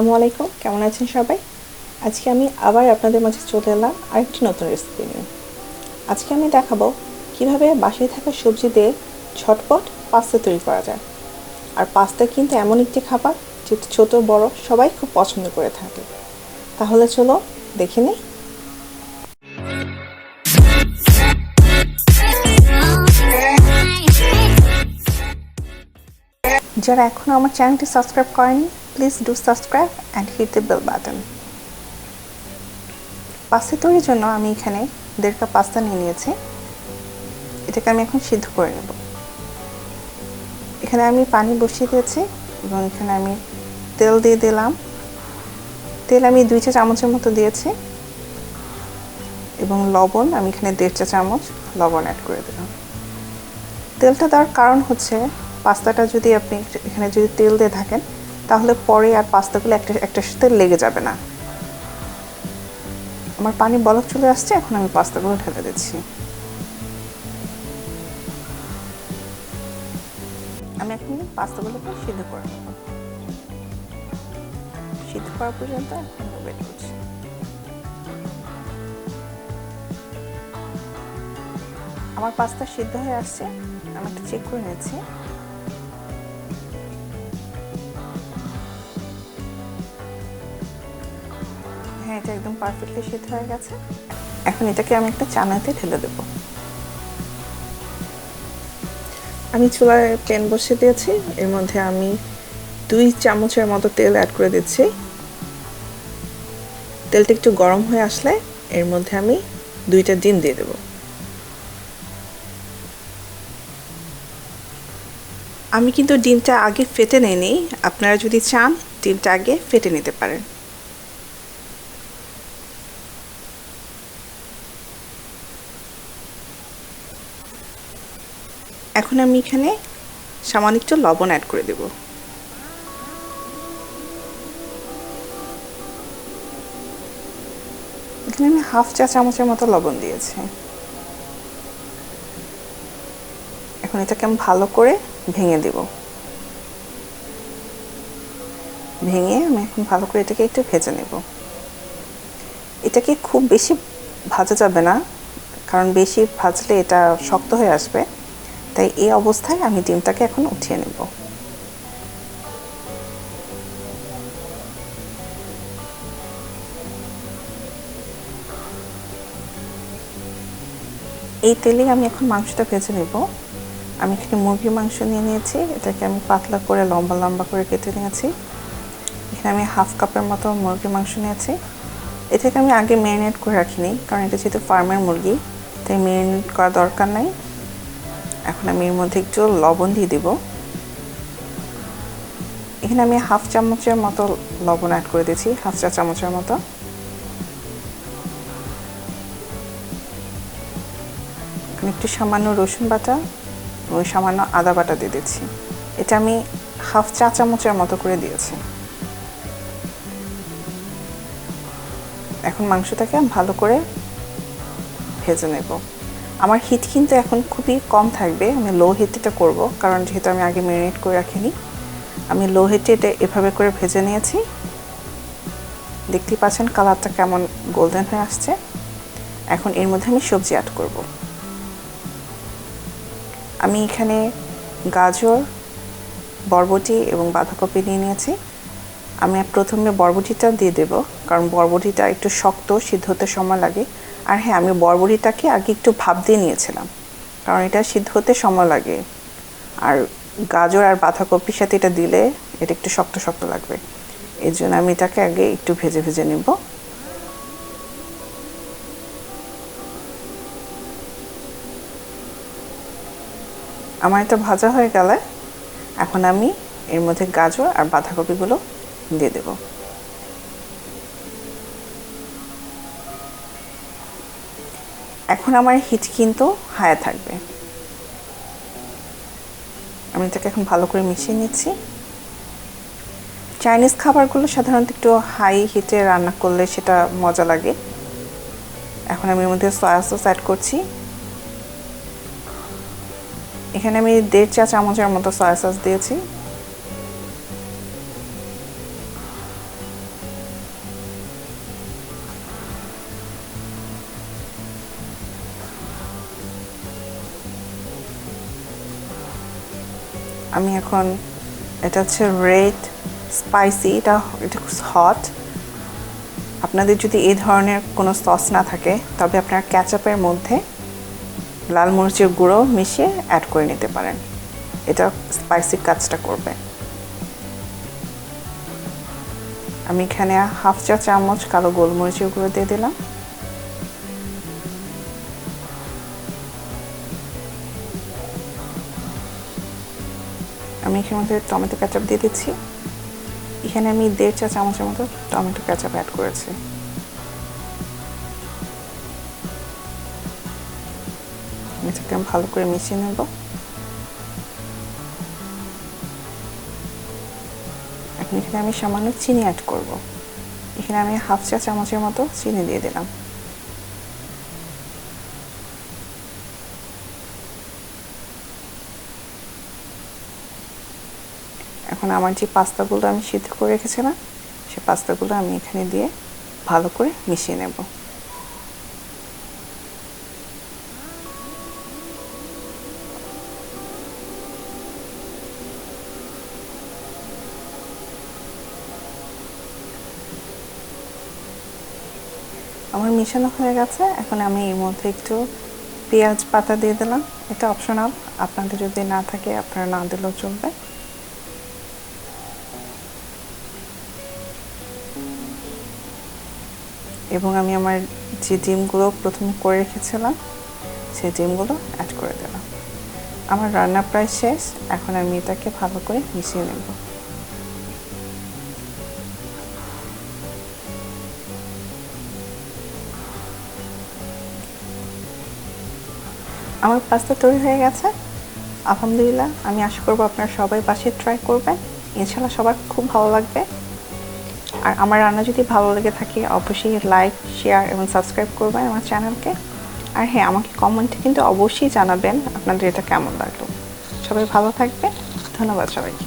আসসালামু আলাইকুম, কেমন আছেন সবাই? আজকে আমি আবার আপনাদের মাঝে চলে এলাম আরেকটি নতুন রেসিপি নিয়ে। আজকে আমি দেখাবো কিভাবে বাসায় থাকা সবজি দিয়ে ঝটপট পাস্তা তৈরি করা যায়। আর পাস্তা কিন্তু এমন একটি খাবার যেটা ছোট বড় সবাই খুব পছন্দ করে থাকে। তাহলে চলো দেখে নিই। যারা এখনও আমার চ্যানেলটি সাবস্ক্রাইব করেনি, please do subscribe and hit the bell button. Pasta তৈরির জন্য আমি এখানে 1.5 কাপ পাস্তা নিয়ে নিয়েছি। এটাকে আমি এখন সিদ্ধ করে নেব। এখানে আমি পানি বসিয়ে দিয়েছি এবং এখানে আমি তেল দিয়ে দিলাম। তেল আমি 2 চা চামচের মতো দিয়েছি এবং লবণ আমি এখানে 1.5 চা চামচ লবণ অ্যাড করে দিলাম। তেলটা দেওয়ার কারণ হচ্ছে পাস্তাটা যদি আপনি এখানে যদি তেল দিয়ে থাকেন তাহলে পরে আর পাস্তাগুলো একটার সাথে লেগে যাবে না। আমার পানি বলক চলে আসছে, এখন আমি পাস্তাগুলো ঢেলে দিচ্ছি। আমি এখন পাস্তাগুলোকে সিদ্ধ করে নেব। সিদ্ধ করা পর্যন্ত এখন ওয়েট করছি। আমার পাস্তা সিদ্ধ হয়ে আসছে, আমি একটু চেক করে নিচ্ছি। হ্যাঁ, এটা একদম পারফেক্টলি সিদ্ধ হয়ে গেছে। এখন এটাকে আমি একটা চানাতে ঢেলে দেব। আমি চুলায় প্যান বসিয়ে দিয়েছি, এর মধ্যে আমি 2 চামচের মতো তেল অ্যাড করে দিচ্ছি। তেলটা একটু গরম হয়ে আসলে এর মধ্যে আমি 2টা ডিম দিয়ে দেব। আমি কিন্তু ডিমটা আগে ফেটে নিইনি, আপনারা যদি চান ডিমটা আগে ফেটে নিতে পারেন। এখন আমি এখানে সামান্য একটু লবণ অ্যাড করে দেব। এখানে আমি 1/2 চা চামচের মতো লবণ দিয়েছি। এখন এটাকে আমি ভালো করে ভেঙে দেব। ভেঙে আমি এখন ভালো করে এটাকে একটু ভেজে নেব। এটাকে খুব বেশি ভাজা যাবে না, কারণ বেশি ভাজলে এটা শক্ত হয়ে আসবে। তাই এই অবস্থায় আমি ডিমটাকে এখন উঠিয়ে নেব। এই তেলেই আমি এখন মাংসটা ভেজে নেব। আমি এখানে মুরগির মাংস নিয়ে নিয়েছি, এটাকে আমি পাতলা করে লম্বা লম্বা করে কেটে নিয়েছি। এখানে আমি 1/2 কাপের মতো মুরগির মাংস নিয়েছি। এটাকে আমি আগে ম্যারিনেট করে রাখিনি, কারণ এটা যেহেতু ফার্মের মুরগি তাই ম্যারিনেট করা দরকার নাই। এখন আমি এর মধ্যে একটু লবণ দিয়ে দেব। এখানে আমি 1/2 চামচের মতো লবণ অ্যাড করে দিয়েছি, 1/2 চা চামচের মতো। এখানে একটু সামান্য রসুন বাটা এবং সামান্য আদা বাটা দিয়ে দিচ্ছি। এটা আমি 1/2 চা চামচের মতো করে দিয়েছি। এখন মাংসটাকে ভালো করে ভেজে নেব। আমার হিট কিন্তু এখন খুবই কম থাকবে, আমি লো হিটে এটা করবো, কারণ যেহেতু আমি আগে ম্যারিনেট করে রাখিনি। আমি লো হিটে এটা এভাবে করে ভেজে নিয়েছি। দেখতেই পাচ্ছেন কালারটা কেমন গোল্ডেন হয়ে আসছে। এখন এর মধ্যে আমি সবজি অ্যাড করব। আমি এখানে গাজর, বরবটি এবং বাঁধাকপি নিয়ে নিয়েছি। আমি প্রথমে বরবটিটা দিয়ে দেব, কারণ বরবটিটা একটু শক্ত, সিদ্ধ হতে সময় লাগে। আর হ্যাঁ, আমি বরবটিটাকে আগে একটু ভাপ দিয়ে নিয়েছিলাম, কারণ এটা সিদ্ধ হতে সময় লাগে। আর গাজর আর বাঁধাকপির সাথে এটা দিলে এটা একটু শক্ত শক্ত লাগবে, এর জন্য আমি এটাকে আগে একটু ভেজে ভেজে নেব। আমার এটা ভাজা হয়ে গেলে এখন আমি এর মধ্যে গাজর আর বাঁধাকপিগুলো দিয়ে দেব। এখন আমার হিট কিন্তু হাই থাকবে। আমি এটাকে এখন ভালো করে মিশিয়ে নিচ্ছি। চাইনিজ খাবারগুলো সাধারণত একটু হাই হিটে রান্না করলে সেটা মজা লাগে। এখন আমি এর মধ্যে সয়া সস অ্যাড করছি। এখানে আমি 1.5 চা চামচের মতো সয়া সস দিয়েছি। আমি এখন এটা হচ্ছে রেড স্পাইসি, এটা হট। আপনাদের যদি এই ধরনের কোনো সস না থাকে তবে আপনারা ক্যাচাপের মধ্যে লাল মরিচের গুঁড়ো মিশিয়ে অ্যাড করে নিতে পারেন, এটা স্পাইসি কাজটা করবে। আমি এখানে হাফ চা চামচ কালো গোলমরিচের গুঁড়ো দিয়ে দিলাম। আমি এখানে মধ্যে টমেটো কেচাপ দিয়ে দিচ্ছি। এখানে আমি 1.5 চা চামচের মতো টমেটো কেচাপ অ্যাড করেছি। এটাকে আমি ভালো করে মিশিয়ে নেব। এখন এখানে আমি সামান্য চিনি অ্যাড করব। এখানে আমি হাফ চা চামচের মতো চিনি দিয়ে দিলাম। এখন আমার যে পাস্তাগুলো আমি সিদ্ধ করে রেখেছিলাম সেই পাস্তাগুলো আমি এখানে দিয়ে ভালো করে মিশিয়ে নেব। আমার মিশানো হয়ে গেছে। এখন আমি এর মধ্যে একটু পেঁয়াজ পাতা দিয়ে দিলাম। এটা অপশনাল, আপনাদের যদি না থাকে আপনারা না দিলেও চলবে। এবং আমি আমার যে ডিমগুলো প্রথমে করে রেখেছিলাম সেই ডিমগুলো অ্যাড করে দিলাম। আমার রান্না প্রায় শেষ। এখন আমি এটাকে ভালো করে মিশিয়ে নেব। আমার পাস্তা তৈরি হয়ে গেছে আলহামদুলিল্লাহ। আমি আশা করবো আপনারা সবাই বাসায় ট্রাই করবেন, ইনশাআল্লাহ সবার খুব ভালো লাগবে। আর আমার রান্না যদি ভালো লেগে থাকে অবশ্যই লাইক, শেয়ার এবং সাবস্ক্রাইব করবেন আমার চ্যানেলকে। আর হ্যাঁ, আমাকে কমেন্টে কিন্তু অবশ্যই জানাবেন আপনাদের এটা কেমন লাগলো। সবাই ভালো থাকবেন, ধন্যবাদ সবাইকে।